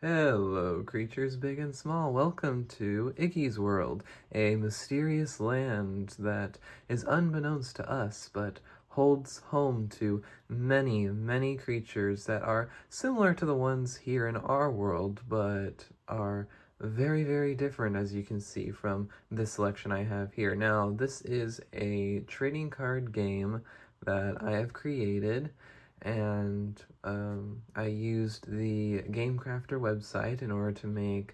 Hello, creatures big and small. Welcome to Iggy's world, a mysterious land that is unbeknownst to us, but holds home to many, many creatures that are similar to the ones here in our world, but are very, very different, as you can see from this selection I have here. Now, this is a trading card game that I have created, and I used the Game Crafter website in order to make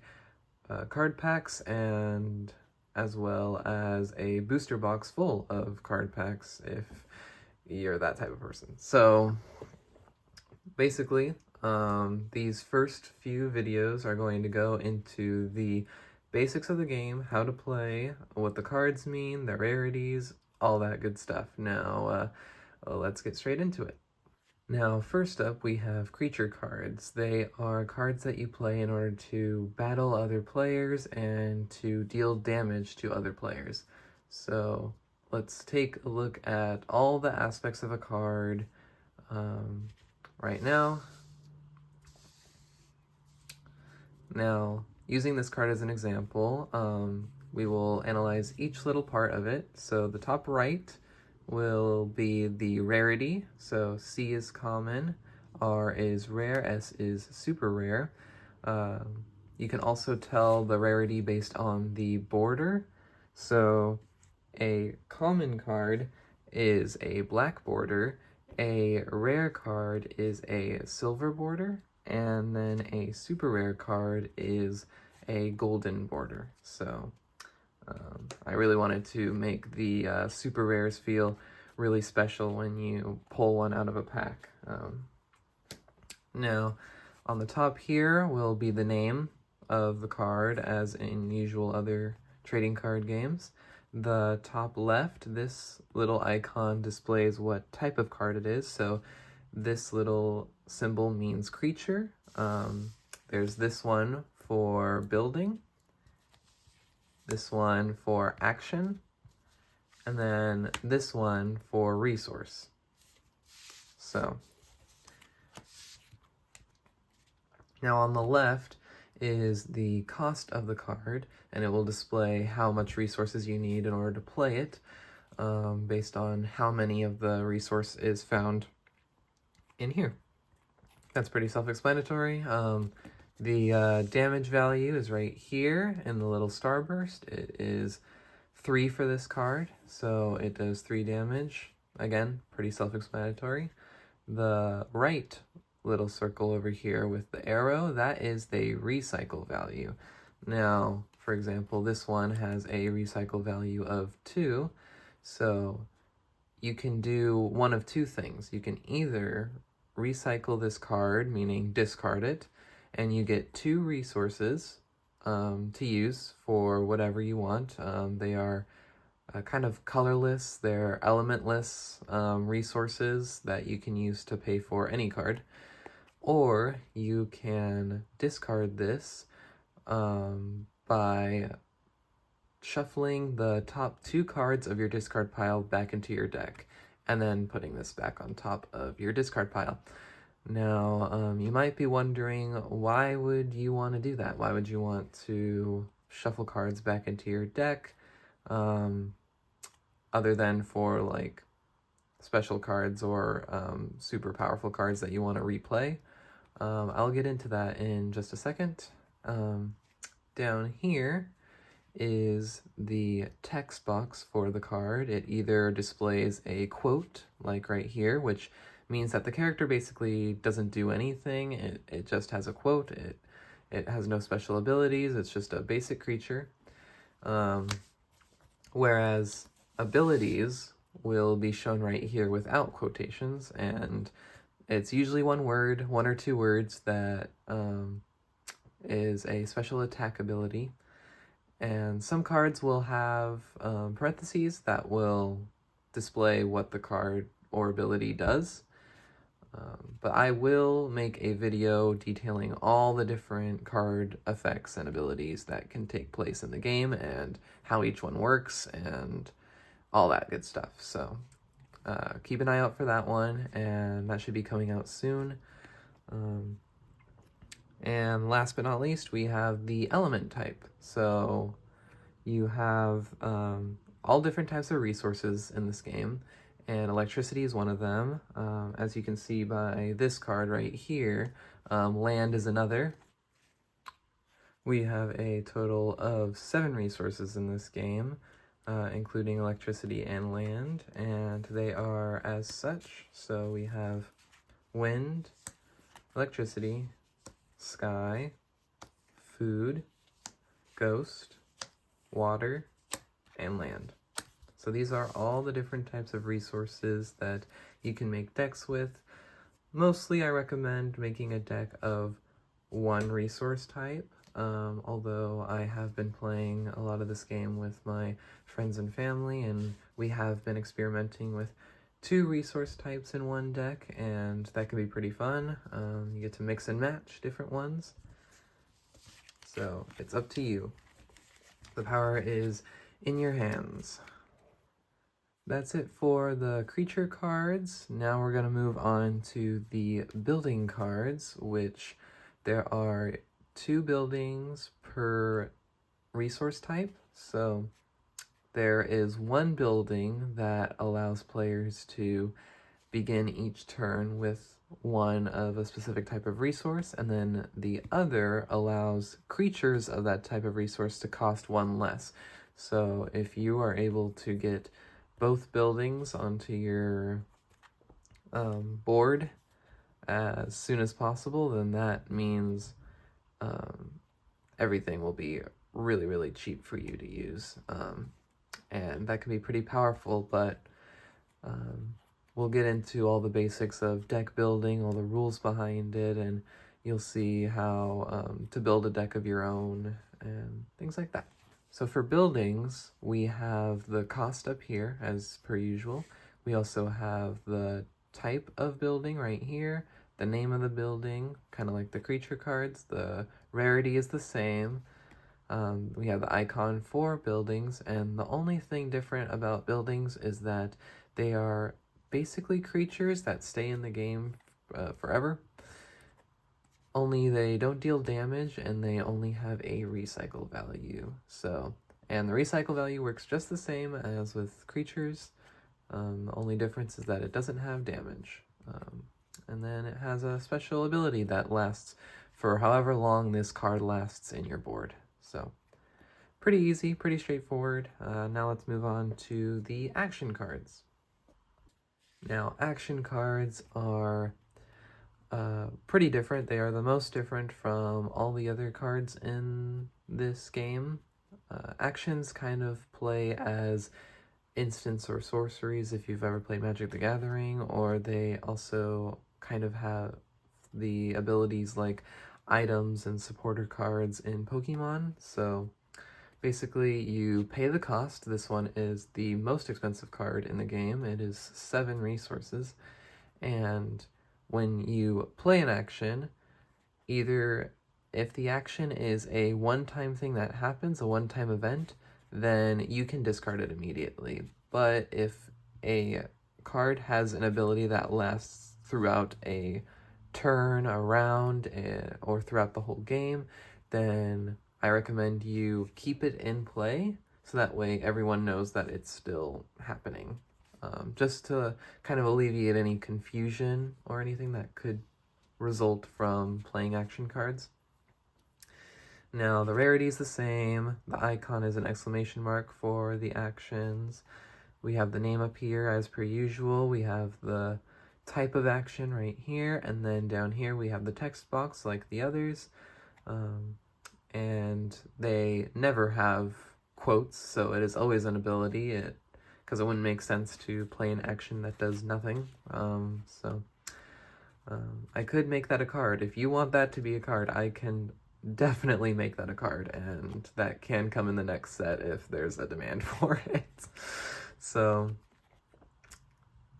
card packs, and as well as a booster box full of card packs if you're that type of person. So basically, these first few videos are going to go into the basics of the game, how to play, what the cards mean, the rarities, all that good stuff. Now, let's get straight into it. Now, first up, we have creature cards. They are cards that you play in order to battle other players and to deal damage to other players. So let's take a look at all the aspects of a card right now. Now, using this card as an example, we will analyze each little part of it. So the top right will be the rarity. So C is common, R is rare, S is super rare. You can also tell the rarity based on the border. So a common card is a black border, a rare card is a silver border, and then a super rare card is a golden border. So I really wanted to make the super rares feel really special when you pull one out of a pack. Now, on the top here will be the name of the card, as in usual other trading card games. The top left, this little icon displays what type of card it is. So this little symbol means creature. There's this one for building, this one for action, and then this one for resource. So now on the left is the cost of the card, and it will display how much resources you need in order to play it, based on how many of the resource is found in here. That's pretty self-explanatory. The damage value is right here in the little starburst. It is 3 for this card, so it does 3 damage. Again, pretty self-explanatory. The right little circle over here with the arrow, that is the recycle value. Now, for example, this one has a recycle value of 2, so you can do one of two things. You can either recycle this card, meaning discard it, and you get 2 resources to use for whatever you want. They are kind of colorless, they're elementless resources that you can use to pay for any card. Or you can discard this by shuffling the top 2 cards of your discard pile back into your deck, and then putting this back on top of your discard pile. Now, you might be wondering, why would you want to do that? Why would you want to shuffle cards back into your deck, other than for like special cards or super powerful cards that you want to replay? I'll get into that in just a second. Down here is the text box for the card. It either displays a quote, like right here, which means that the character basically doesn't do anything. It just has a quote. It has no special abilities. It's just a basic creature. Whereas abilities will be shown right here without quotations, and it's usually one word, 1 or 2 words, that is a special attack ability. And some cards will have parentheses that will display what the card or ability does. But I will make a video detailing all the different card effects and abilities that can take place in the game, and how each one works, and all that good stuff. So keep an eye out for that one, and that should be coming out soon. And last but not least, we have the element type. So you have all different types of resources in this game, and electricity is one of them. As you can see by this card right here, land is another. We have a total of 7 resources in this game, including electricity and land, and they are as such. So we have wind, electricity, sky, food, ghost, water, and land. So these are all the different types of resources that you can make decks with. Mostly I recommend making a deck of one resource type, although I have been playing a lot of this game with my friends and family, and we have been experimenting with 2 resource types in one deck, and that can be pretty fun. You get to mix and match different ones. So it's up to you. The power is in your hands. That's it for the creature cards. Now we're going to move on to the building cards, which there are 2 buildings per resource type. So there is 1 building that allows players to begin each turn with 1 of a specific type of resource, and then the other allows creatures of that type of resource to cost 1 less. So if you are able to get both buildings onto your board as soon as possible, then that means everything will be really, really cheap for you to use. And that can be pretty powerful, but we'll get into all the basics of deck building, all the rules behind it, and you'll see how to build a deck of your own and things like that. So for buildings, we have the cost up here as per usual. We also have the type of building right here, the name of the building, kind of like the creature cards. The rarity is the same. We have the icon for buildings, and the only thing different about buildings is that they are basically creatures that stay in the game forever. Only they don't deal damage, and they only have a recycle value. So, and the recycle value works just the same as with creatures. The only difference is that it doesn't have damage. And then it has a special ability that lasts for however long this card lasts in your board. So, pretty easy, pretty straightforward. Now let's move on to the action cards. Now, action cards are pretty different. They are the most different from all the other cards in this game. Actions kind of play as instants or sorceries if you've ever played Magic the Gathering, or they also kind of have the abilities like items and supporter cards in Pokemon. So basically you pay the cost. This one is the most expensive card in the game. It is 7 resources, and when you play an action, either if the action is a one-time thing that happens, a one-time event, then you can discard it immediately. But if a card has an ability that lasts throughout a turn, a round, or throughout the whole game, then I recommend you keep it in play, so that way everyone knows that it's still happening. Just to kind of alleviate any confusion or anything that could result from playing action cards. Now, the rarity is the same. The icon is an exclamation mark for the actions. We have the name up here as per usual. We have the type of action right here, and then down here we have the text box like the others. And they never have quotes, so it is always an ability, because it wouldn't make sense to play an action that does nothing. I could make that a card. If you want that to be a card, I can definitely make that a card, and that can come in the next set if there's a demand for it. So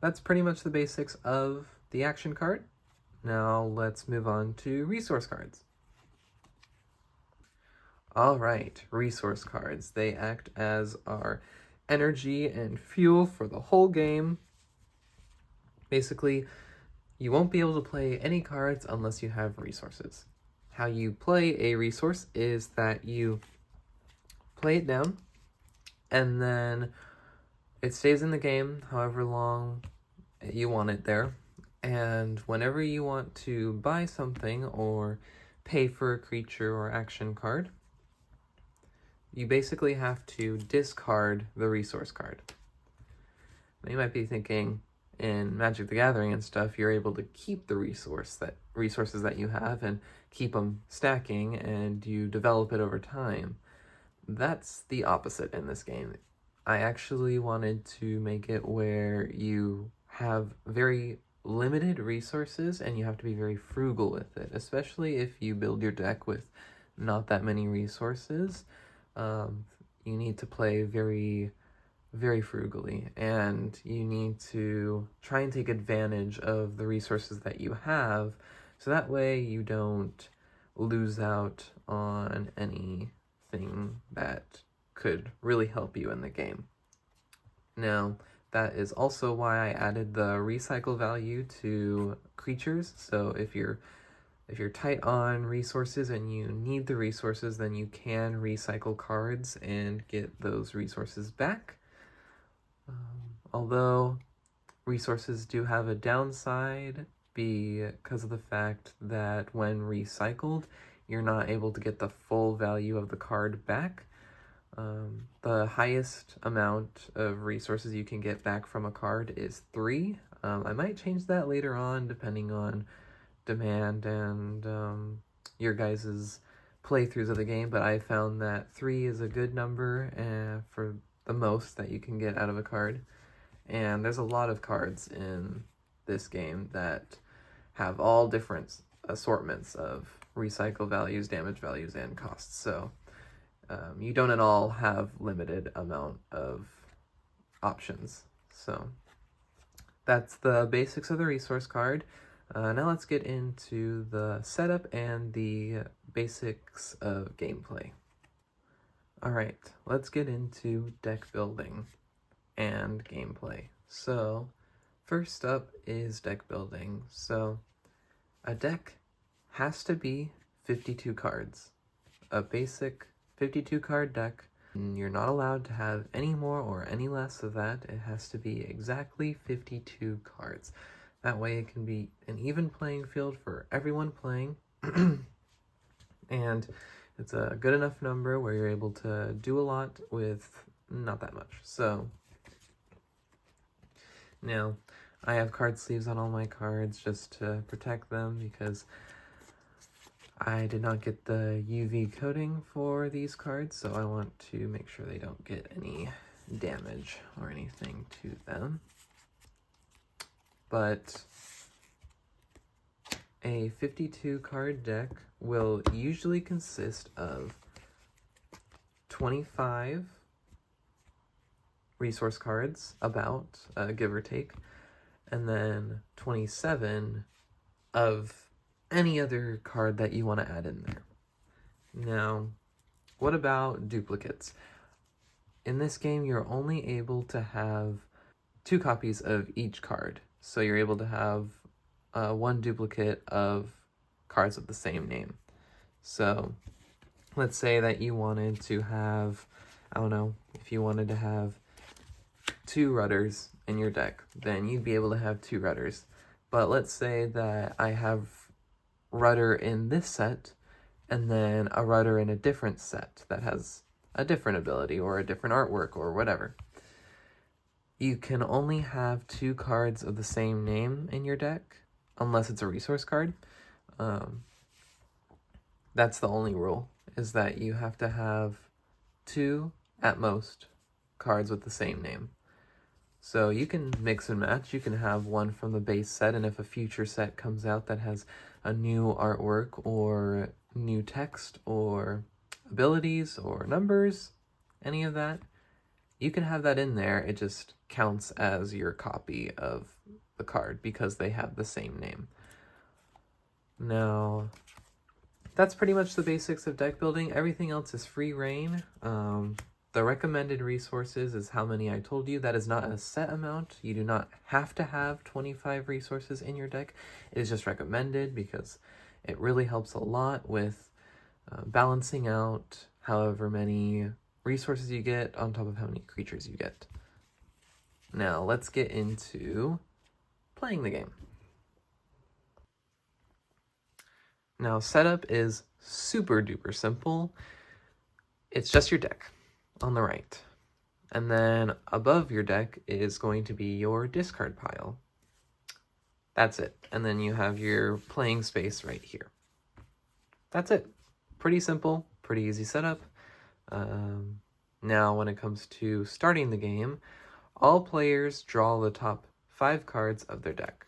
that's pretty much the basics of the action card. Now let's move on to resource cards. All right, resource cards. They act as our energy and fuel for the whole game. Basically, you won't be able to play any cards unless you have resources. how you play a resource is that you play it down, and then it stays in the game however long you want it there. And whenever you want to buy something or pay for a creature or action card, you basically have to discard the resource card. Now, you might be thinking, in Magic the Gathering and stuff, you're able to keep the resources that you have and keep them stacking, and you develop it over time. That's the opposite in this game. I actually wanted to make it where you have very limited resources and you have to be very frugal with it, especially if you build your deck with not that many resources. You need to play very, very frugally, and you need to try and take advantage of the resources that you have, so that way you don't lose out on anything that could really help you in the game. Now, that is also why I added the recycle value to creatures. So if you're tight on resources and you need the resources, then you can recycle cards and get those resources back. Although resources do have a downside because of the fact that when recycled, you're not able to get the full value of the card back. The highest amount of resources you can get back from a card is 3. I might change that later on depending on demand and your guys' playthroughs of the game, but I found that 3 is a good number for the most that you can get out of a card. And there's a lot of cards in this game that have all different assortments of recycle values, damage values, and costs. So you don't at all have limited amount of options. So that's the basics of the resource card. Now let's get into the setup and the basics of gameplay. Alright, let's get into deck building and gameplay. So first up is deck building. So a deck has to be 52 cards. A basic 52 card deck. You're not allowed to have any more or any less of that. It has to be exactly 52 cards. That way it can be an even playing field for everyone playing. And it's a good enough number where you're able to do a lot with not that much. So now I have card sleeves on all my cards just to protect them because I did not get the UV coating for these cards, so I want to make sure they don't get any damage or anything to them. But a 52 card deck will usually consist of 25 resource cards, about, give or take, and then 27 of any other card that you want to add in there. Now, what about duplicates? In this game, you're only able to have 2 copies of each card. So you're able to have 1 duplicate of cards with the same name. So let's say that you wanted to have, I don't know, if you wanted to have 2 rudders in your deck, then you'd be able to have 2 rudders. But let's say that I have rudder in this set, and then a rudder in a different set that has a different ability or a different artwork or whatever. You can only have 2 cards of the same name in your deck, unless it's a resource card. That's the only rule, is that you have to have 2, at most, cards with the same name. So you can mix and match. You can have one from the base set, and if a future set comes out that has a new artwork or new text or abilities or numbers, any of that, you can have that in there. It just counts as your copy of the card because they have the same name. Now, that's pretty much the basics of deck building. Everything else is free reign. The recommended resources is how many I told you. That is not a set amount. You do not have to have 25 resources in your deck. It is just recommended because It really helps a lot with balancing out however many resources you get on top of how many creatures you get. Now let's get into playing the game. Now setup is super duper simple. It's just your deck on the right. And then above your deck is going to be your discard pile. That's it. And then you have your playing space right here. That's it. Pretty simple, pretty easy setup. Now when it comes to starting the game, all players draw the top 5 cards of their deck.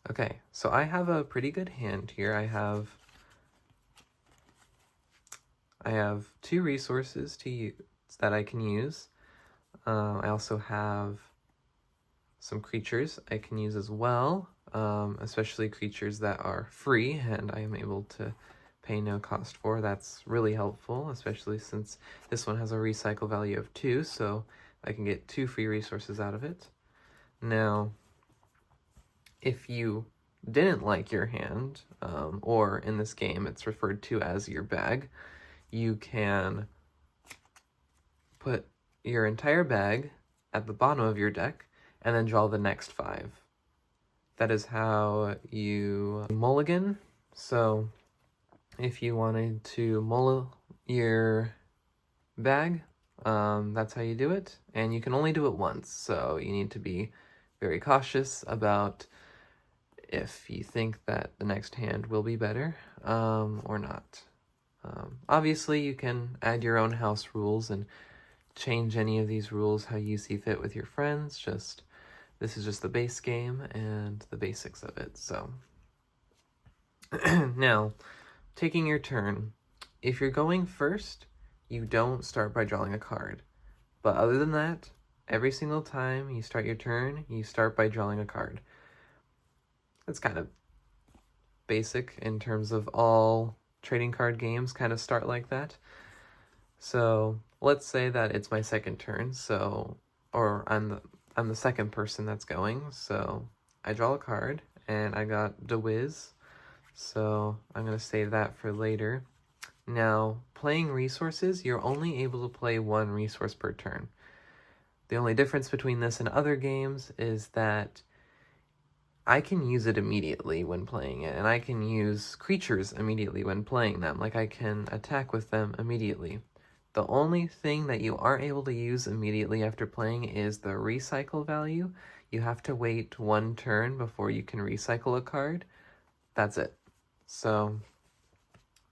Okay, so I have a pretty good hand here. I have 2 resources to use that I can use. I also have some creatures I can use as well, especially creatures that are free and I am able to pay no cost for. That's really helpful, especially since this one has a recycle value of 2, so I can get 2 free resources out of it. Now, if you didn't like your hand, or in this game it's referred to as your bag, you can put your entire bag at the bottom of your deck and then draw the next 5. That is how you mulligan. So if you wanted to mull your bag, that's how you do it. And you can only do it once, so you need to be very cautious about if you think that the next hand will be better, or not. Obviously, you can add your own house rules and change any of these rules how you see fit with your friends. This is just the base game and the basics of it. So now, taking your turn. If you're going first, you don't start by drawing a card. But other than that, every single time you start your turn, you start by drawing a card. It's kind of basic in terms of all trading card games kind of start like that. So let's say that it's my second turn, or I'm the second person that's going, so I draw a card, and I got the whiz, so I'm going to save that for later. Now, playing resources, you're only able to play 1 resource per turn. The only difference between this and other games is that I can use it immediately when playing it, and I can use creatures immediately when playing them, like I can attack with them immediately. The only thing that you aren't able to use immediately after playing is the recycle value. You have to wait 1 turn before you can recycle a card. That's it. So,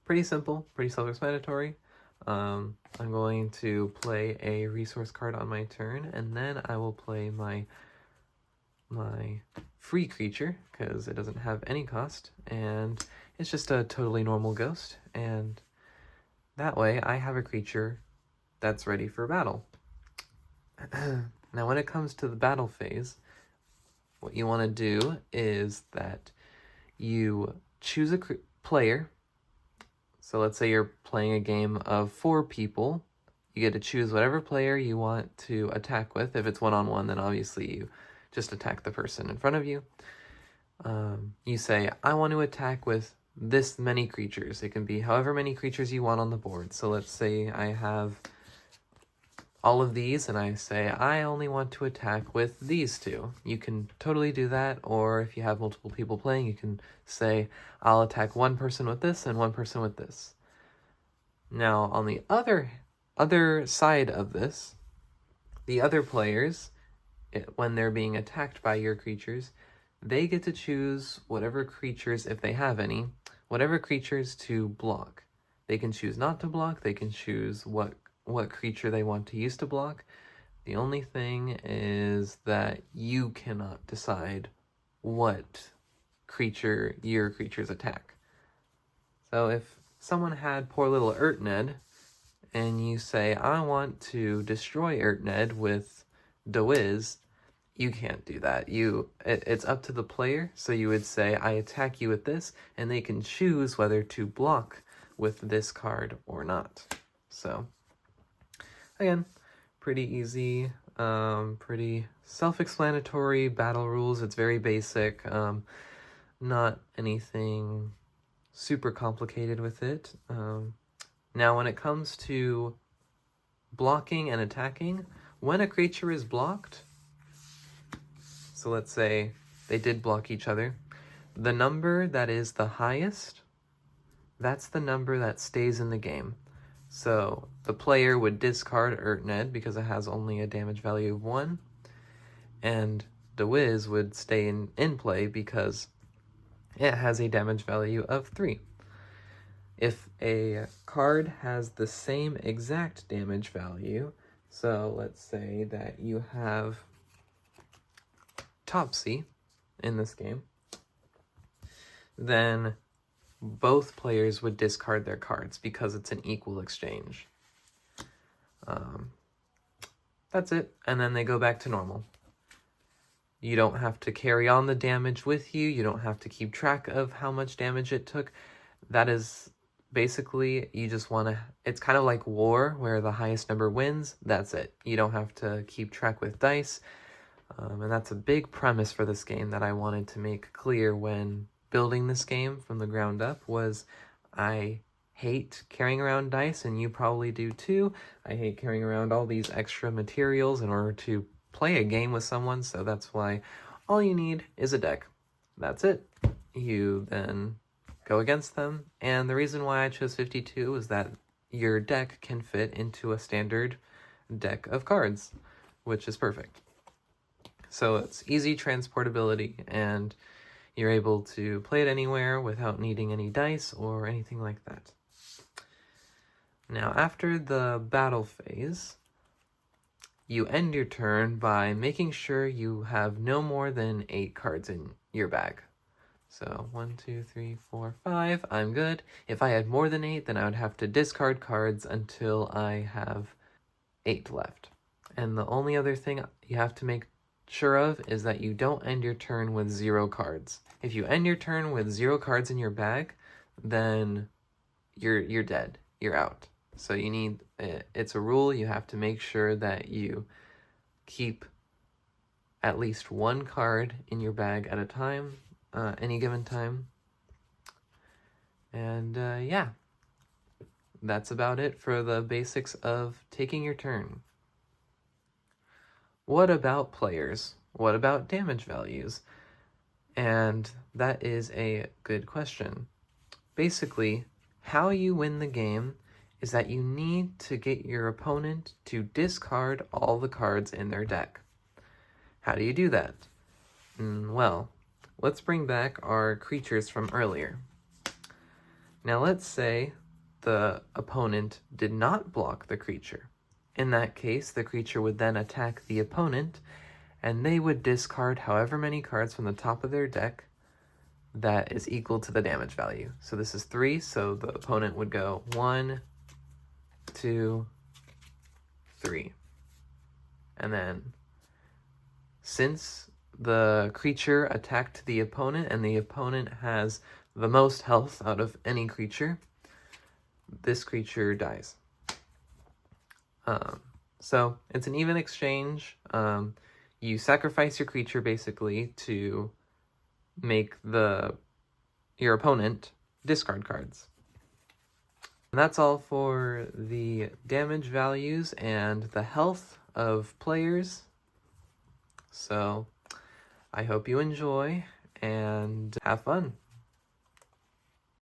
pretty simple, pretty self-explanatory. I'm going to play a resource card on my turn, and then I will play my free creature, because it doesn't have any cost, and it's just a totally normal ghost, and that way I have a creature that's ready for battle. Now when it comes to the battle phase, what you want to do is that you choose a player. So let's say you're playing a game of 4 people. You get to choose whatever player you want to attack with. If it's 1-on-1, then obviously you just attack the person in front of you. You say, I want to attack with this many creatures. It can be however many creatures you want on the board. So let's say I have all of these, and I say, I only want to attack with these 2. You can totally do that, or if you have multiple people playing, you can say, I'll attack 1 person with this and 1 person with this. Now, on the other side of this, the other players, when they're being attacked by your creatures, they get to choose whatever creatures, if they have any, whatever creatures to block. They can choose not to block, they can choose what creature they want to use to block. The only thing is that you cannot decide what creature your creatures attack. So if someone had poor little Urtned, and you say, I want to destroy Urtned with Dewiz, you can't do that. It's up to the player, so you would say, I attack you with this, and they can choose whether to block with this card or not. So, again, pretty easy, pretty self-explanatory battle rules. It's very basic, not anything super complicated with it. Now, when it comes to blocking and attacking, when a creature is blocked, so let's say they did block each other, the number that is the highest, that's the number that stays in the game. So the player would discard Urtned because it has only a damage value of 1, and the Wiz would stay in play because it has a damage value of 3. If a card has the same exact damage value, so let's say that you have Topsy in this game, then both players would discard their cards because it's an equal exchange. That's it, and then they go back to normal. You don't have to carry on the damage with you. You don't have to keep track of how much damage it took. That is basically, you just want to, it's kind of like war where the highest number wins. That's it. You don't have to keep track with dice. And that's a big premise for this game that I wanted to make clear when building this game from the ground up, was I hate carrying around dice, and you probably do too. I hate carrying around all these extra materials in order to play a game with someone, so that's why all you need is a deck. That's it. You then go against them, and the reason why I chose 52 is that your deck can fit into a standard deck of cards, which is perfect. So it's easy transportability, and you're able to play it anywhere without needing any dice or anything like that. Now, after the battle phase, you end your turn by making sure you have no more than 8 cards in your bag. So 1, 2, 3, 4, 5, I'm good. If I had more than 8, then I would have to discard cards until I have 8 left. And the only other thing you have to make sure of is that you don't end your turn with 0 cards. If you end your turn with 0 cards in your bag, then you're dead. You're out. So you need, it's a rule, you have to make sure that you keep at least 1 card in your bag at a time, any given time. And yeah, that's about it for the basics of taking your turn. What about players? What about damage values? And that is a good question. Basically, how you win the game is that you need to get your opponent to discard all the cards in their deck. How do you do that? Well, let's bring back our creatures from earlier. Now let's say the opponent did not block the creature. In that case, the creature would then attack the opponent, and they would discard however many cards from the top of their deck that is equal to the damage value. So this is 3, so the opponent would go 1, 2, 3. And then, since the creature attacked the opponent and the opponent has the most health out of any creature, this creature dies. So it's an even exchange. You sacrifice your creature basically to make your opponent discard cards. And that's all for the damage values and the health of players. So I hope you enjoy and have fun.